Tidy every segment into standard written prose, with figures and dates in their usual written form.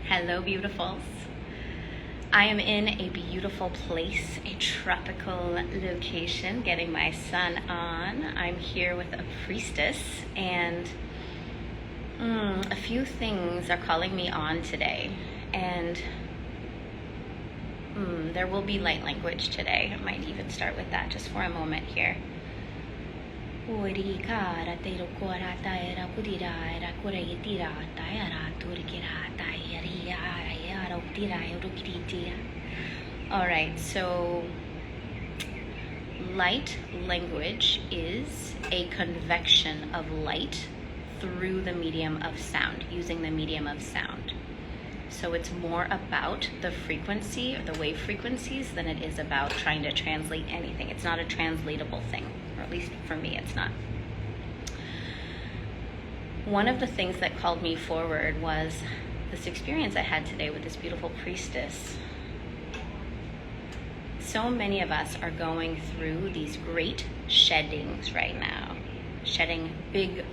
Hello, beautifuls. I am in a beautiful place, a tropical location, getting my sun on. I'm here with a priestess, and a few things are calling me on today. And there will be light language today. I might even start with that just for a moment here. All right, so light language is a convection of light through the medium of sound, using the medium of sound. So it's more about the frequency or the wave frequencies than it is about trying to translate anything. It's not a translatable thing, or at least for me, it's not. One of the things that called me forward was this experience I had today with this beautiful priestess. So many of us are going through these great sheddings right now, shedding big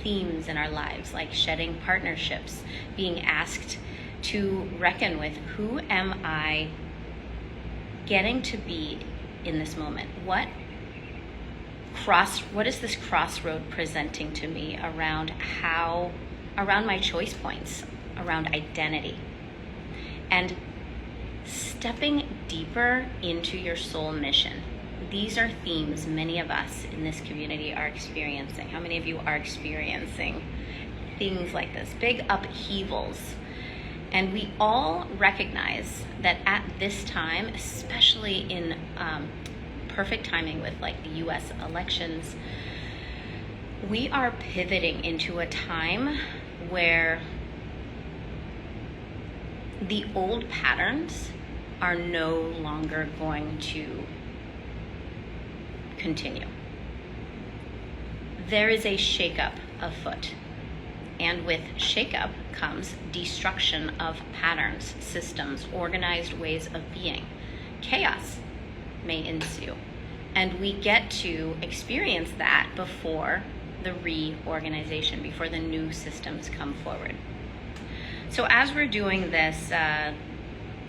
themes in our lives, like shedding partnerships, being asked to reckon with who am I getting to be in this moment? What is this crossroad presenting to me around my choice points, around identity, and stepping deeper into your soul mission. These are themes many of us in this community are experiencing. How many of you are experiencing things like this, big upheavals? And we all recognize that at this time, especially in perfect timing with like the US elections, we are pivoting into a time where the old patterns are no longer going to continue. There is a shakeup afoot. And with shakeup comes destruction of patterns, systems, organized ways of being. Chaos may ensue. And we get to experience that before the reorganization, before the new systems come forward. So as we're doing this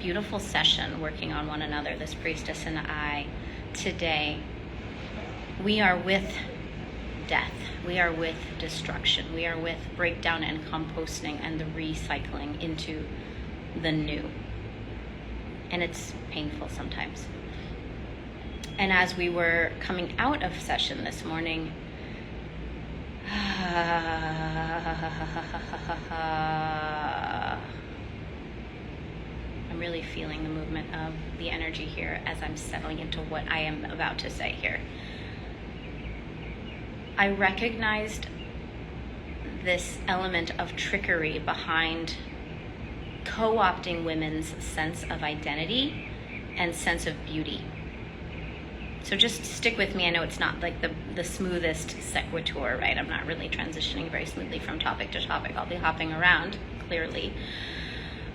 beautiful session, working on one another, this priestess and I, today, we are with death. We are with destruction. We are with breakdown and composting and the recycling into the new. And it's painful sometimes. And as we were coming out of session this morning, I'm really feeling the movement of the energy here as I'm settling into what I am about to say here. I recognized this element of trickery behind co-opting women's sense of identity and sense of beauty. So just stick with me. I know it's not like the smoothest sequitur, right? I'm not really transitioning very smoothly from topic to topic. I'll be hopping around, clearly.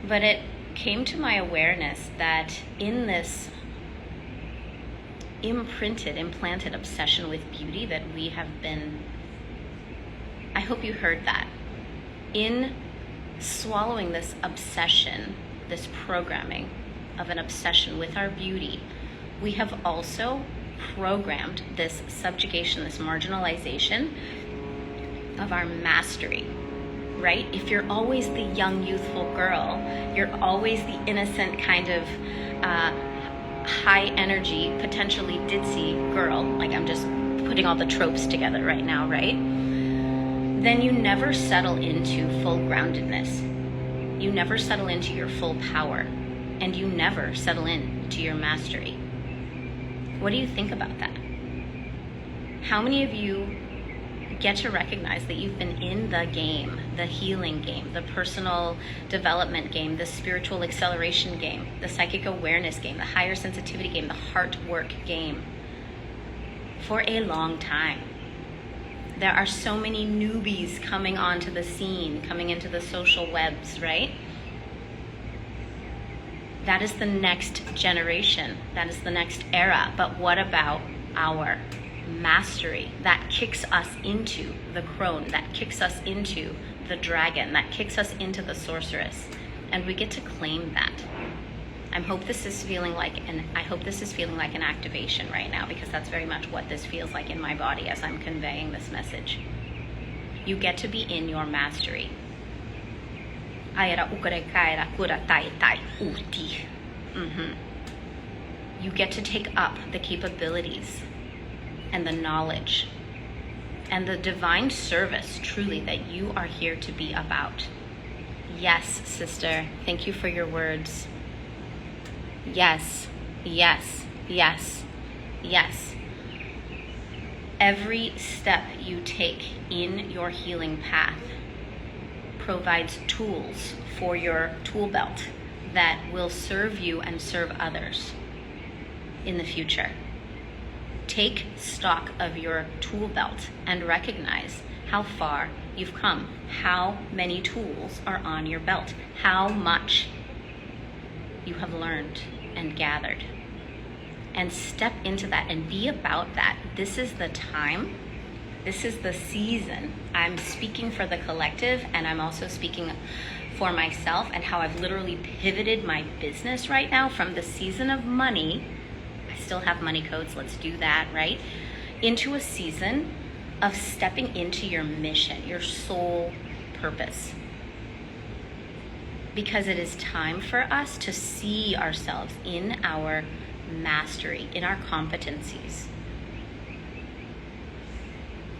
But it came to my awareness that in this implanted obsession with beauty that we have been, I hope you heard that. In swallowing this obsession, this programming of an obsession with our beauty, we have also programmed this subjugation, this marginalization of our mastery, right? If you're always the young, youthful girl, you're always the innocent kind of high energy, potentially ditzy girl, like I'm just putting all the tropes together right now, right? Then you never settle into full groundedness. You never settle into your full power, and you never settle into your mastery. What do you think about that? How many of you get to recognize that you've been in the game, the healing game, the personal development game, the spiritual acceleration game, the psychic awareness game, the higher sensitivity game, the heart work game for a long time? There are so many newbies coming onto the scene, coming into the social webs, right? That is the next generation. That is the next era. But what about our mastery that kicks us into the crone, that kicks us into the dragon, that kicks us into the sorceress? And we get to claim that. I hope this is feeling like an activation right now, because that's very much what this feels like in my body as I'm conveying this message. You get to be in your mastery. You get to take up the capabilities and the knowledge and the divine service, truly, that you are here to be about. Yes, sister, thank you for your words. Yes, yes, yes, yes. Every step you take in your healing path provides tools for your tool belt that will serve you and serve others in the future. Take stock of your tool belt and recognize how far you've come, how many tools are on your belt, how much you have learned and gathered. And step into that and be about that. This is the time. This is the season. I'm speaking for the collective, and I'm also speaking for myself and how I've literally pivoted my business right now from the season of money. I still have money codes, let's do that, right? Into a season of stepping into your mission, your soul purpose. Because it is time for us to see ourselves in our mastery, in our competencies.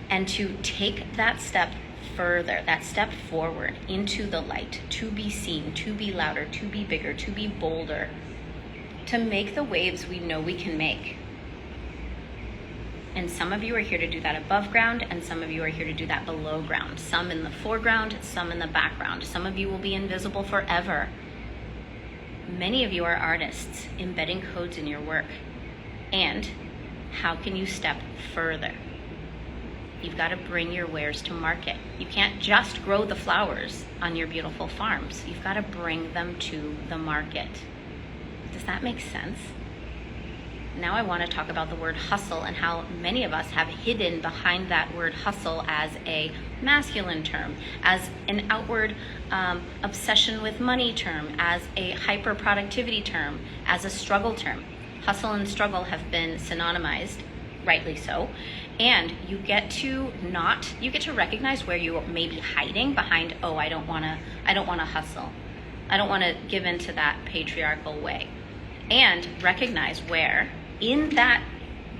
And to take that step further, that step forward into the light, to be seen, to be louder, to be bigger, to be bolder, to make the waves we know we can make. And some of you are here to do that above ground, and some of you are here to do that below ground. Some in the foreground, some in the background. Some of you will be invisible forever. Many of you are artists, embedding codes in your work. And how can you step further? You've got to bring your wares to market. You can't just grow the flowers on your beautiful farms. You've got to bring them to the market. Does that make sense? Now I want to talk about the word hustle and how many of us have hidden behind that word hustle as a masculine term, as an outward obsession with money term, as a hyper productivity term, as a struggle term. Hustle and struggle have been synonymized, rightly so, and you get to recognize where you may be hiding behind, oh, I don't want to hustle. I don't want to give into that patriarchal way. And recognize where in that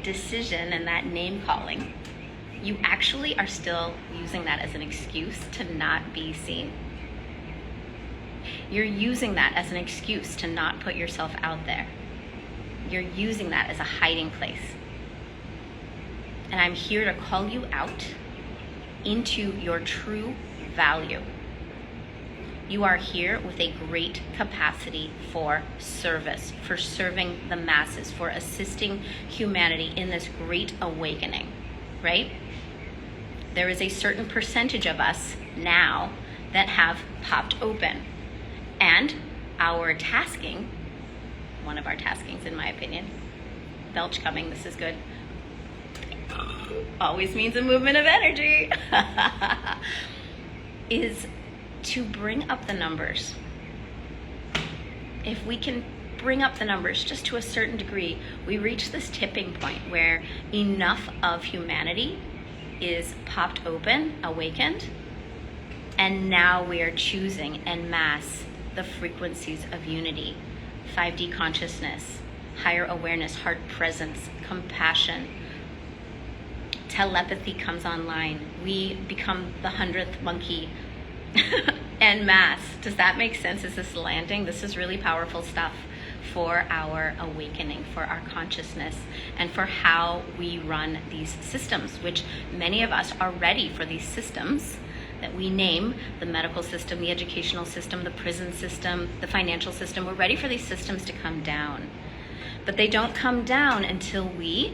decision and that name calling, you actually are still using that as an excuse to not be seen. You're using that as an excuse to not put yourself out there. You're using that as a hiding place. And I'm here to call you out into your true value. You are here with a great capacity for service, for serving the masses, for assisting humanity in this great awakening, right? There is a certain percentage of us now that have popped open. And our tasking, one of our taskings in my opinion, belch coming, this is good, always means a movement of energy, is to bring up the numbers. If we can bring up the numbers just to a certain degree, we reach this tipping point where enough of humanity is popped open, awakened, and now we are choosing en masse the frequencies of unity, 5D consciousness, higher awareness, heart presence, compassion. Telepathy comes online. We become the 100th monkey en masse. Does that make sense? Is this landing? This is really powerful stuff for our awakening, for our consciousness, and for how we run these systems, which many of us are ready for these systems that we name the medical system, the educational system, the prison system, the financial system. We're ready for these systems to come down. But they don't come down until we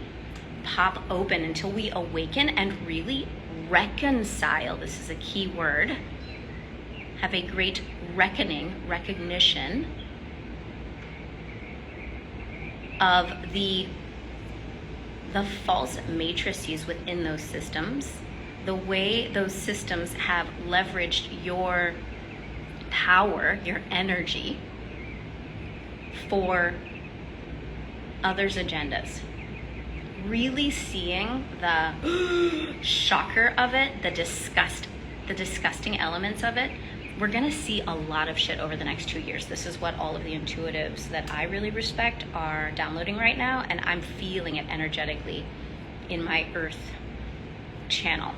pop open, until we awaken and really reconcile. This is a key word. Have a great recognition of the false matrices within those systems, the way those systems have leveraged your power, your energy for others' agendas. Really seeing the shocker of it, the disgusting elements of it. We're gonna see a lot of shit over the next 2 years. This is what all of the intuitives that I really respect are downloading right now, and I'm feeling it energetically in my earth channel.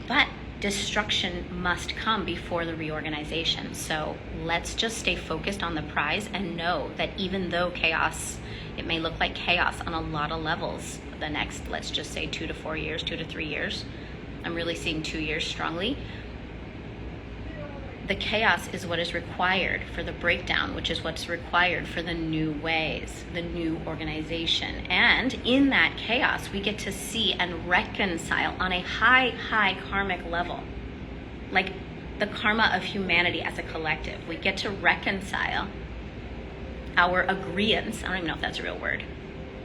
But destruction must come before the reorganization. So let's just stay focused on the prize and know that even though chaos, it may look like chaos on a lot of levels the next, let's just say 2 to 4 years, 2 to 3 years. I'm really seeing 2 years strongly. The chaos is what is required for the breakdown, which is what's required for the new ways, the new organization. And in that chaos, we get to see and reconcile on a high karmic level, like the karma of humanity as a collective. We get to reconcile our agreeance, I don't even know if that's a real word,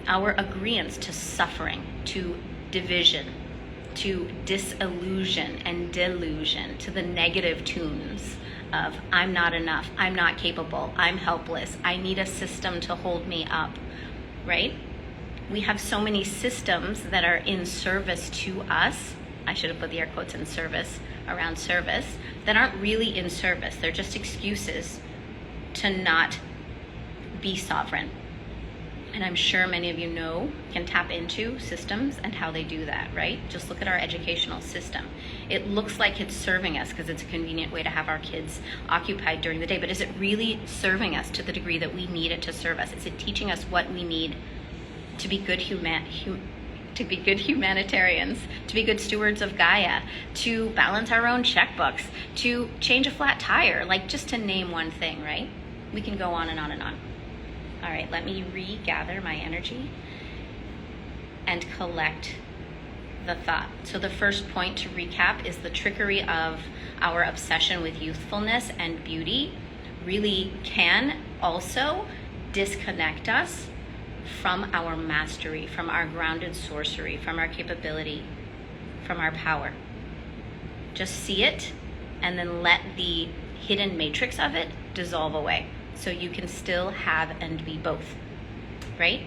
our agreeance to suffering, to division, to disillusion and delusion, to the negative tunes of I'm not enough, I'm not capable, I'm helpless, I need a system to hold me up, right? We have so many systems that are in service to us. I should have put the air quotes in service, around service, that aren't really in service. They're just excuses to not be sovereign. And I'm sure many of you can tap into systems and how they do that, right? Just look at our educational system. It looks like it's serving us because it's a convenient way to have our kids occupied during the day, but is it really serving us to the degree that we need it to serve us? Is it teaching us what we need to be good humanitarians, to be good stewards of Gaia, to balance our own checkbooks, to change a flat tire, like just to name one thing, right? We can go on and on and on. All right, let me regather my energy and collect the thought. So the first point to recap is the trickery of our obsession with youthfulness and beauty really can also disconnect us from our mastery, from our grounded sorcery, from our capability, from our power. Just see it and then let the hidden matrix of it dissolve away. So you can still have and be both, right?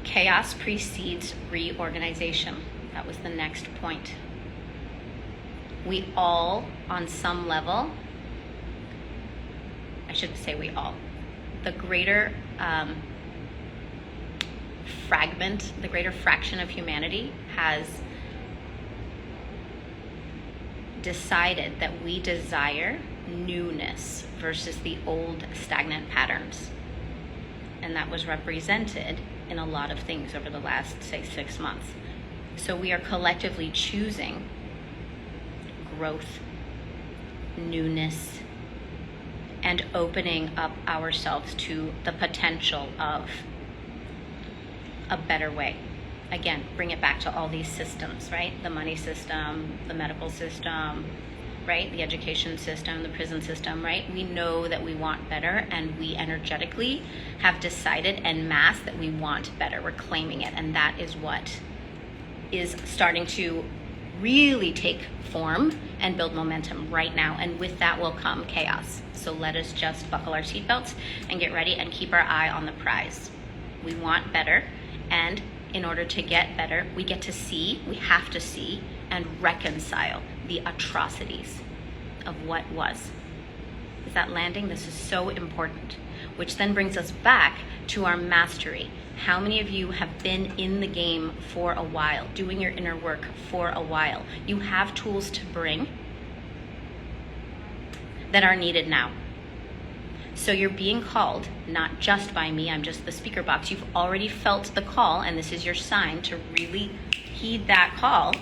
Chaos precedes reorganization. That was the next point. We all, on some level, I shouldn't say we all, the greater fragment, the greater fraction of humanity has decided that we desire newness versus the old stagnant patterns. And that was represented in a lot of things over the last, say, 6 months. So we are collectively choosing growth, newness, and opening up ourselves to the potential of a better way. Again, bring it back to all these systems, right? The money system, the medical system, right? The education system, the prison system, right? We know that we want better, and we energetically have decided en masse that we want better. We're claiming it, and that is what is starting to really take form and build momentum right now. And with that will come chaos. So let us just buckle our seatbelts and get ready and keep our eye on the prize. We want better, and in order to get better, we have to see and reconcile the atrocities of what was. Is that landing? This is so important, which then brings us back to our mastery. How many of you have been in the game for a while, doing your inner work for a while? You have tools to bring that are needed now. So you're being called, not just by me, I'm just the speaker box. You've already felt the call, and this is your sign to really heed that call,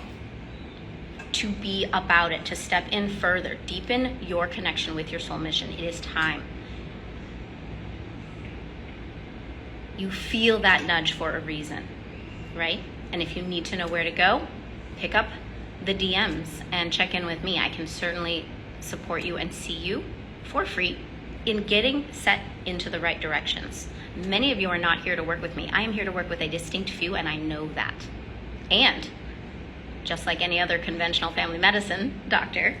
to be about it, to step in further, deepen your connection with your soul mission. It is time. You feel that nudge for a reason, right? And if you need to know where to go, pick up the DMs and check in with me. I can certainly support you and see you for free in getting set into the right directions. Many of you are not here to work with me. I am here to work with a distinct few, and I know that. And just like any other conventional family medicine doctor.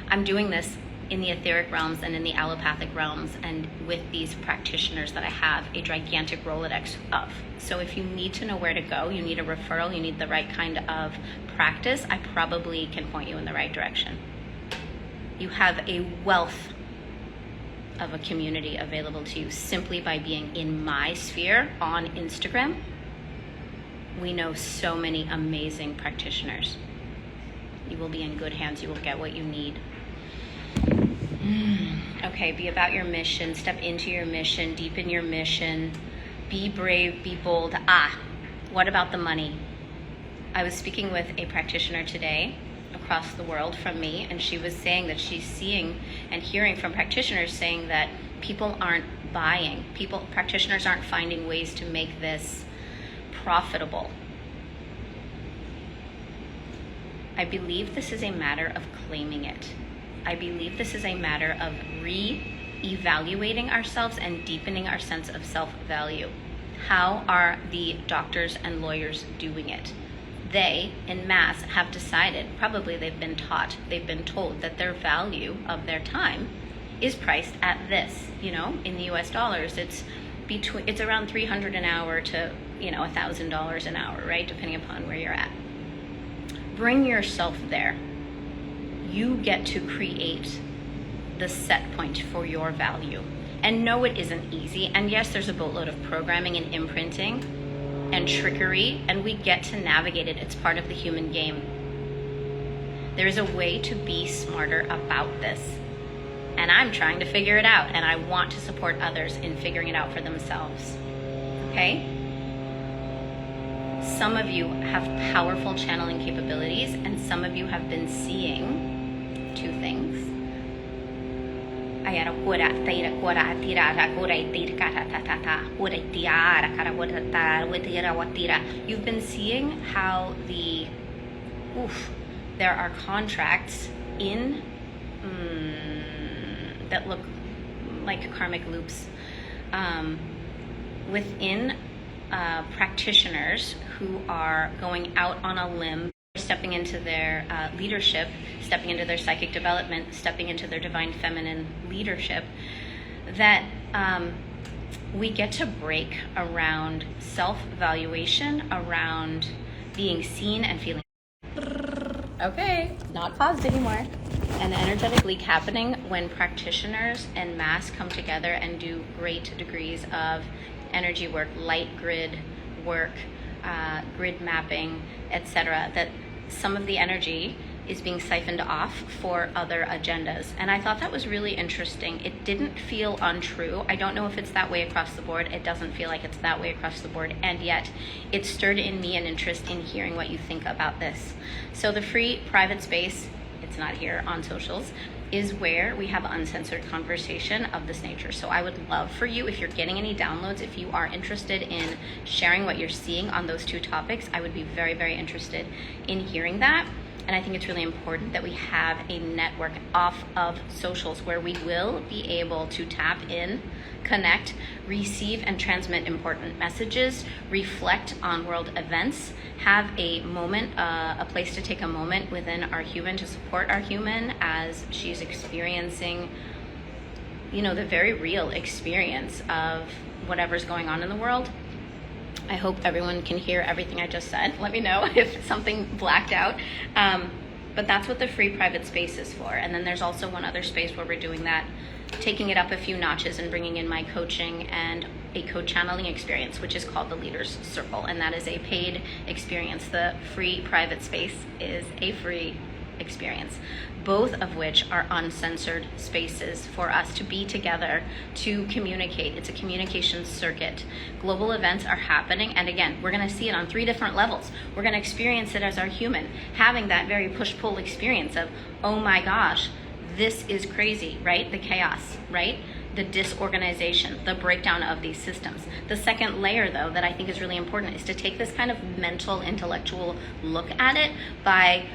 I'm doing this in the etheric realms and in the allopathic realms, and with these practitioners that I have a gigantic Rolodex of. So if you need to know where to go, you need a referral, you need the right kind of practice, I probably can point you in the right direction. You have a wealth of a community available to you simply by being in my sphere on Instagram. We know so many amazing practitioners. You will be in good hands. You will get what you need. Okay, be about your mission. Step into your mission. Deepen your mission. Be brave. Be bold. What about the money? I was speaking with a practitioner today across the world from me, and she was saying that she's seeing and hearing from practitioners saying that people aren't buying. Practitioners aren't finding ways to make this profitable. I believe this is a matter of claiming it. I believe this is a matter of re-evaluating ourselves and deepening our sense of self-value. How are the doctors and lawyers doing it? They, en masse, have decided, probably they've been taught, they've been told that their value of their time is priced at this. In the US dollars, it's around $300 an hour to $1,000 an hour, right? Depending upon where you're at. Bring yourself there. You get to create the set point for your value. And no, it isn't easy. And yes, there's a boatload of programming and imprinting and trickery, and we get to navigate it. It's part of the human game. There is a way to be smarter about this. And I'm trying to figure it out, and I want to support others in figuring it out for themselves. Okay? Some of you have powerful channeling capabilities, and some of you have been seeing two things. You've been seeing how there are contracts in that look like karmic loops within practitioners who are going out on a limb, stepping into their leadership, stepping into their psychic development, stepping into their divine feminine leadership, that we get to break around self-valuation, around being seen and feeling. Okay, not paused anymore. An energetic leak happening when practitioners en masse come together and do great degrees of energy work, light grid work, grid mapping, etc., that some of the energy is being siphoned off for other agendas. And I thought that was really interesting. It didn't feel untrue. I don't know if it's that way across the board. It doesn't feel like it's that way across the board. And yet it stirred in me an interest in hearing what you think about this. So the free private space, it's not here on socials, is where we have uncensored conversation of this nature. So I would love for you, if you're getting any downloads, if you are interested in sharing what you're seeing on those two topics, I would be very, very interested in hearing that. And I think it's really important that we have a network off of socials where we will be able to tap in, connect, receive and transmit important messages, reflect on world events, have a moment, a place to take a moment within our human to support our human as she's experiencing, the very real experience of whatever's going on in the world. I hope everyone can hear everything I just said. Let me know if something blacked out. But that's what the free private space is for. And then there's also one other space where we're doing that, taking it up a few notches and bringing in my coaching and a co-channeling experience, which is called the Leaders Circle. And that is a paid experience. The free private space is a free experience, both of which are uncensored spaces for us to be together, to communicate. It's a communication circuit. Global events are happening, and again, we're going to see it on 3 different levels. We're going to experience it as our human, having that very push-pull experience of, oh my gosh, this is crazy, right? The chaos, right? The disorganization, the breakdown of these systems. The second layer, though, that I think is really important is to take this kind of mental, intellectual look at it by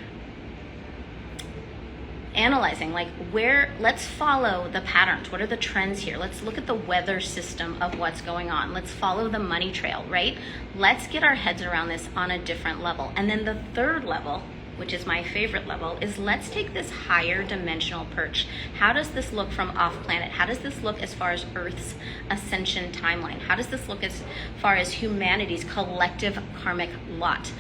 analyzing, like, let's follow the patterns. What are the trends here? Let's look at the weather system of what's going on. Let's follow the money trail, right? Let's get our heads around this on a different level. And then the third level, which is my favorite level, is let's take this higher dimensional perch. How does this look from off planet? How does this look as far as Earth's ascension timeline? How does this look as far as humanity's collective karmic lot?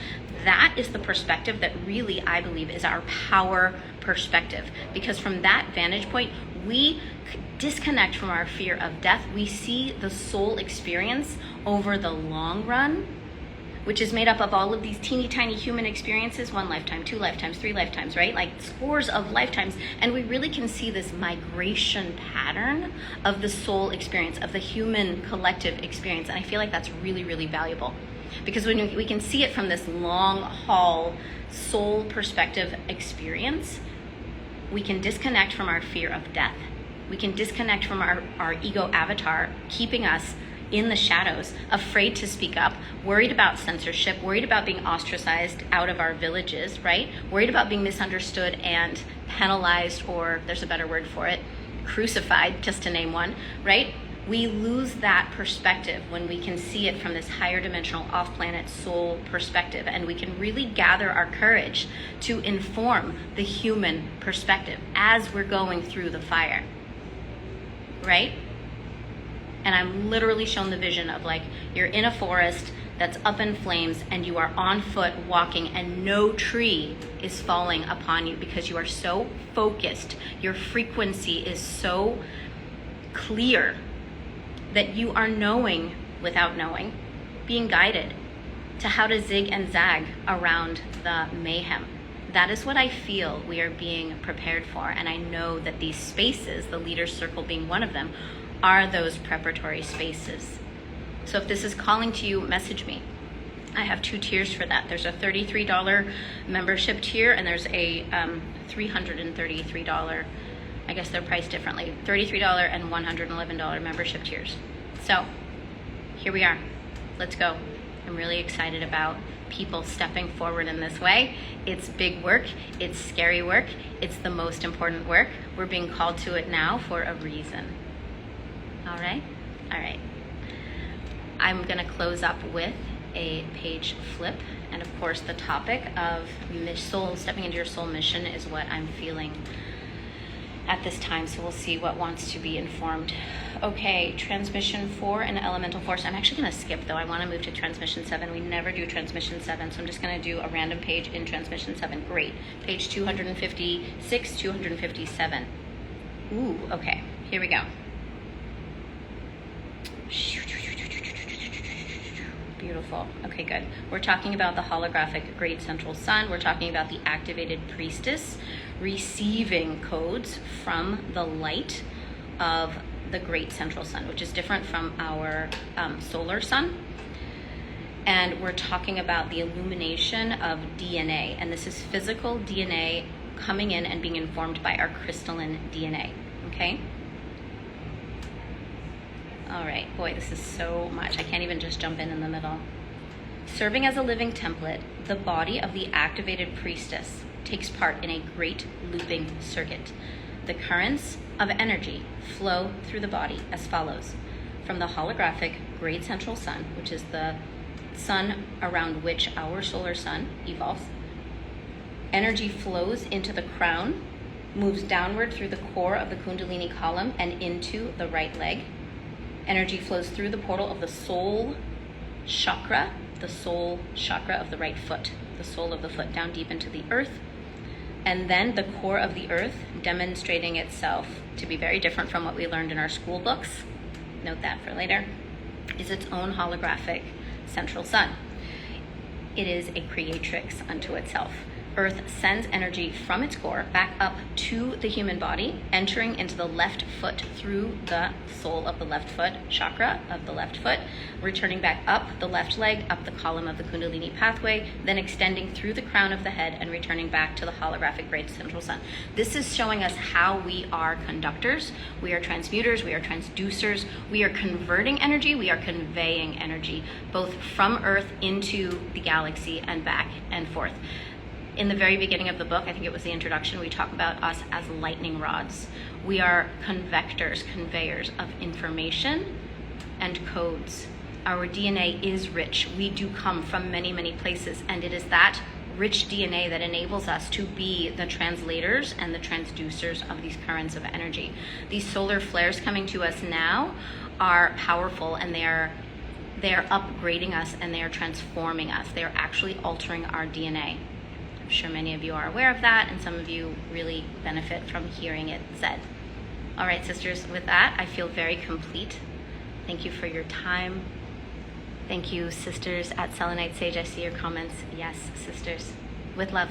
That is the perspective that really, I believe, is our power perspective. Because from that vantage point, we disconnect from our fear of death. We see the soul experience over the long run, which is made up of all of these teeny tiny human experiences, 1 lifetime, 2 lifetimes, 3 lifetimes, right? Like scores of lifetimes. And we really can see this migration pattern of the soul experience, of the human collective experience. And I feel like that's really, really valuable. Because when we can see it from this long haul soul perspective experience, we can disconnect from our fear of death. We can disconnect from our ego avatar, keeping us in the shadows, afraid to speak up, worried about censorship, worried about being ostracized out of our villages, right? Worried about being misunderstood and penalized, or there's a better word for it, crucified, just to name one, right? We lose that perspective when we can see it from this higher dimensional off-planet soul perspective, and we can really gather our courage to inform the human perspective as we're going through the fire, right? And I'm literally shown the vision of, like, you're in a forest that's up in flames and you are on foot walking and no tree is falling upon you because you are so focused. Your frequency is so clear that you are knowing without knowing, being guided to how to zig and zag around the mayhem. That is what I feel we are being prepared for. And I know that these spaces, the Leader's Circle being one of them, are those preparatory spaces. So if this is calling to you, message me. I have 2 tiers for that. There's a $33 membership tier and there's a $333, I guess they're priced differently, $33 and $111 membership tiers. So here we are. Let's go. I'm really excited about people stepping forward in this way. It's big work. It's scary work. It's the most important work. We're being called to it now for a reason. All right? All right. I'm going to close up with a page flip. And of course, the topic of soul, stepping into your soul mission is what I'm feeling at this time. So we'll see what wants to be informed. Okay, transmission 4 and elemental force. I'm actually going to skip, though. I want to move to transmission 7. We never do transmission 7, so I'm just going to do a random page in transmission 7. Great. Page 256, 257. Ooh, okay. Here we go. Beautiful. Okay, good. We're talking about the holographic Great Central Sun. We're talking about the activated priestess receiving codes from the light of the Great Central Sun, which is different from our solar sun. And we're talking about the illumination of DNA. And this is physical DNA coming in and being informed by our crystalline DNA. Okay? All right, boy, this is so much. I can't even just jump in the middle. Serving as a living template, the body of the activated priestess takes part in a great looping circuit. The currents of energy flow through the body as follows. From the holographic Great Central Sun, which is the sun around which our solar sun evolves, energy flows into the crown, moves downward through the core of the Kundalini column and into the right leg. Energy flows through the portal of the soul chakra of the right foot, the sole of the foot, down deep into the earth. And then the core of the earth, demonstrating itself to be very different from what we learned in our school books, note that for later, is its own holographic central sun. It is a creatrix unto itself. Earth sends energy from its core back up to the human body, entering into the left foot through the sole of the left foot, chakra of the left foot, returning back up the left leg, up the column of the Kundalini pathway, then extending through the crown of the head and returning back to the holographic Great Central Sun. This is showing us how we are conductors, we are transmuters, we are transducers, we are converting energy, we are conveying energy, both from Earth into the galaxy and back and forth. In the very beginning of the book, I think it was the introduction, we talk about us as lightning rods. We are convectors, conveyors of information and codes. Our DNA is rich. We do come from many, many places, and it is that rich DNA that enables us to be the translators and the transducers of these currents of energy. These solar flares coming to us now are powerful, and they are upgrading us, and they are transforming us. They are actually altering our DNA. I'm sure many of you are aware of that, and some of you really benefit from hearing it said. All right, sisters, with that, I feel very complete. Thank you for your time. Thank you, sisters at Selenite Sage. I see your comments. Yes, sisters. With love.